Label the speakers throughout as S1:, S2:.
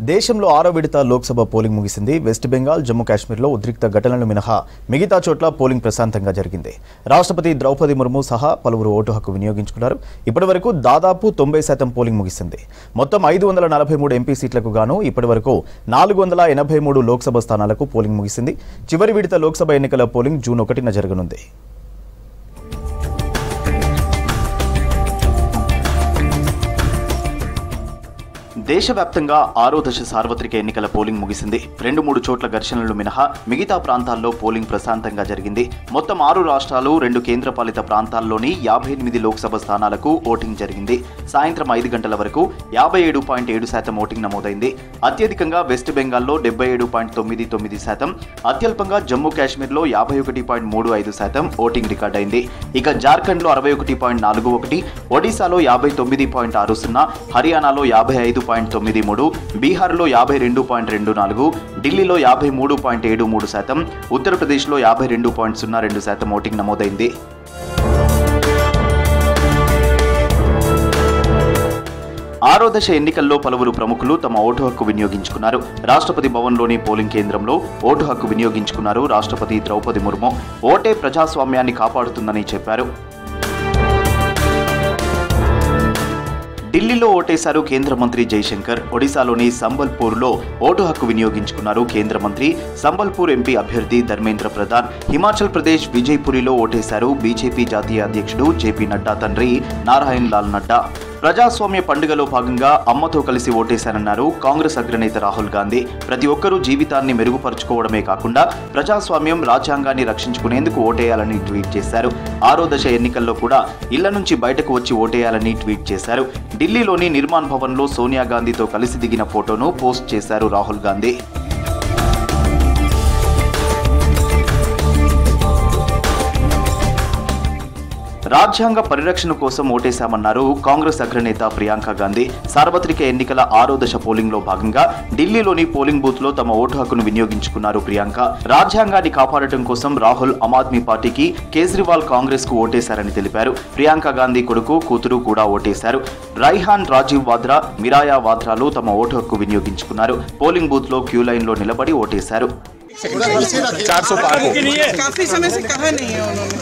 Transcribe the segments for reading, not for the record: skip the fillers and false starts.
S1: దేశంలో 6వ విడత లోక్సభ పోలింగ్ ముగిసింది. వెస్ట్ బెంగాల్, జమ్మూ కాశ్మీర్లో ఉద్రిక్త ఘటనలు మినహా మిగతా చోట్ల పోలింగ్ ప్రశాంతంగా జరిగింది. రాష్ట్రపతి ద్రౌపది ముర్ము సహా పలువురు ఓటు హక్కు వినియోగించుకున్నారు. ఇప్పటివరకు దాదాపు 90% పోలింగ్ ముగిసింది. మొత్తం 543 ఎంపీ సీట్లకు గాను ఇప్పటివరకు 483 లోక్సభ స్థానాలకు పోలింగ్ ముగిసింది. చివరి విడత లోక్సభ ఎన్నికల పోలింగ్ జూన్ 1న జరగనుంది. దేశవ్యాప్తంగా 6వ దశ సార్వత్రిక ఎన్నికల పోలింగ్ ముగిసింది. 2-3 చోట్ల ఘర్షణలు మినహా మిగతా ప్రాంతాల్లో పోలింగ్ ప్రశాంతంగా జరిగింది. మొత్తం 6 రాష్ట్రాలు, 2 కేంద్రపాలిత ప్రాంతాల్లోని 58 లోక్సభ స్థానాలకు ఓటింగ్ జరిగింది. సాయంత్రం 5 గంటల వరకు 57.7% ఓటింగ్ నమోదైంది. అత్యధికంగా వెస్ట్ బెంగాల్లో 77.99%, అత్యల్పంగా జమ్మూ కాశ్మీర్లో 51.35% ఓటింగ్ రికార్డైంది. ఇక జార్ఖండ్లో 61.41%, ఒడిశాలో 59.60%, హర్యానాలో 55.93%, బీహార్లో 52.24%, ఢిల్లీలో 53.73%, ఉత్తరప్రదేశ్లో 52.02% ఓటింగ్ నమోదైంది. ఆరో దశ ఎన్నికల్లో పలువురు ప్రముఖులు తమ ఓటు హక్కు వినియోగించుకున్నారు. రాష్ట్రపతి భవన్లోని పోలింగ్ కేంద్రంలో ఓటు హక్కు వినియోగించుకున్నారు రాష్ట్రపతి ద్రౌపది ముర్ము. ఓటే ప్రజాస్వామ్యాన్ని కాపాడుతుందని చెప్పారు. ఢిల్లీలో ఓటేశారు కేంద్ర మంత్రి జైశంకర్. ఒడిశాలోని సంబల్పూర్లో ఓటు హక్కు వినియోగించుకున్నారు కేంద్ర మంత్రి. సంబల్పూర్ ఎంపీ అభ్యర్థి ధర్మేంద్ర ప్రధాన్. హిమాచల్ ప్రదేశ్ విజయ్పురిలో ఓటేశారు బీజేపీ జాతీయ అధ్యక్షుడు జేపీ నడ్డా తండ్రి నారాయణ్ లాల్ నడ్డా. ప్రజాస్వామ్య పండుగలో భాగంగా అమ్మతో కలిసి ఓటేశానన్నారు కాంగ్రెస్ అగ్రనేత రాహుల్ గాంధీ. ప్రతి ఒక్కరూ జీవితాన్ని మెరుగుపరుచుకోవడమే కాకుండా ప్రజాస్వామ్యం, రాజ్యాంగాన్ని రక్షించుకునేందుకు ఓటేయాలని ట్వీట్ చేశారు. 6వ దశ ఎన్నికల్లో కూడా ఇళ్ల నుంచి బయటకు వచ్చి ఓటేయాలని ట్వీట్ చేశారు. ఢిల్లీలోని నిర్మాణ్ భవన్లో సోనియా గాంధీతో కలిసి దిగిన ఫోటోను పోస్ట్ చేశారు రాహుల్ గాంధీ. రాజ్యాంగ పరిరక్షణ కోసం ఓటేశామన్నారు కాంగ్రెస్ అగ్రనేత ప్రియాంక గాంధీ. సార్వత్రిక ఎన్నికల 6వ దశ పోలింగ్ లో భాగంగా ఢిల్లీలోని పోలింగ్ బూత్ లో తమ ఓటు హక్కును వినియోగించుకున్నారు ప్రియాంక. రాజ్యాంగాన్ని కాపాడటం కోసం రాహుల్ ఆమ్ ఆద్మీ పార్టీకి, కేజ్రీవాల్ కాంగ్రెస్ కు ఓటేశారని తెలిపారు. ప్రియాంక గాంధీ కొడుకు, కూతురు కూడా ఓటేశారు. రైహాన్, రాజీవ్ వాద్రా, మిరాయా వాద్రాలు తమ ఓటు హక్కు వినియోగించుకున్నారు. పోలింగ్ బూత్ లో క్యూ లైన్ లో నిలబడి ఓటేశారు.
S2: 400 पार काफी समय से कहा नहीं है उन्होंने।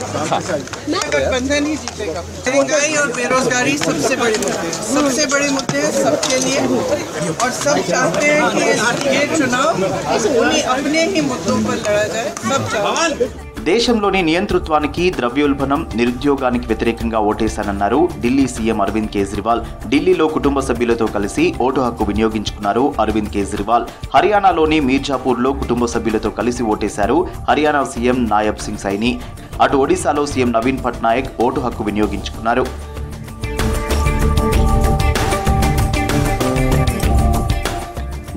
S2: गठबंधन ही जीतेगा। महंगाई और बेरोजगारी सबसे बड़े मुद्दे हैं सबके लिए, और सब चाहते हैं कि ये चुनाव उन्हीं अपने ही मुद्दों पर लड़ा जाए। सब चाहते हैं.
S1: దేశంలోని నియంతృత్వానికి, ద్రవ్యోల్బణం, నిరుద్యోగానికి వ్యతిరేకంగా ఓటేశానన్నారు ఢిల్లీ సీఎం అరవింద్ కేజ్రీవాల్. ఢిల్లీలో కుటుంబ సభ్యులతో కలిసి ఓటు హక్కు వినియోగించుకున్నారు అరవింద్ కేజ్రీవాల్. హర్యానాలోని మీర్జాపూర్లో కుటుంబ సభ్యులతో కలిసి ఓటేశారు హర్యానా సీఎం నాయబ్ సింగ్ సైని. అటు ఒడిశాలో సీఎం నవీన్ పట్నాయక్ ఓటు హక్కు వినియోగించుకున్నారు.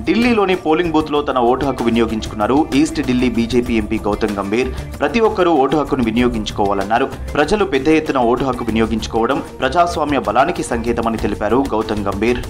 S1: ఢిల్లీలోని పోలింగ్ బూత్ లో తన ఓటు హక్కు వినియోగించుకున్నారు East Delhi BJP MP Gautam Gambhir. ప్రతి ఒక్కరూ ఓటు హక్కును వినియోగించుకోవాలన్నారు. ప్రజలు పెద్ద ఎత్తున ఓటు హక్కు వినియోగించుకోవడం ప్రజాస్వామ్య బలానికి సంకేతమని తెలిపారు గౌతమ్ గంభీర్.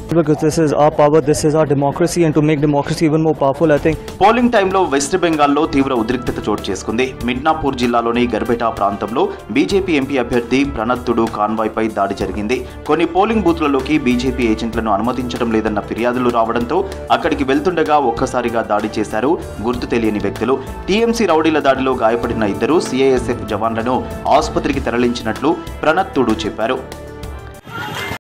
S1: పోలింగ్ టైంలో వెస్ట్ బెంగాల్లో తీవ్ర ఉద్రిక్తత చోటు చేసుకుంది. మిడ్నాపూర్ జిల్లాలోని గర్బెటా ప్రాంతంలో బీజేపీ ఎంపీ అభ్యర్థి ప్రణత్తుడు కాన్వాయ్ పై దాడి జరిగింది. కొన్ని పోలింగ్ బూత్లలోకి బీజేపీ ఏజెంట్లను అనుమతించడం లేదన్న ఫిర్యాదులు రావడంతో అక్కడికి వెళ్తుండగా ఒక్కసారిగా దాడి చేశారు గుర్తు తెలియని వ్యక్తులు. టీఎంసీ రౌడీల దాడిలో గాయపడిన 2 CISF జవాన్లను ఆసుపత్రికి తరలించినట్లు ప్రణత్తుడు చెప్పారు.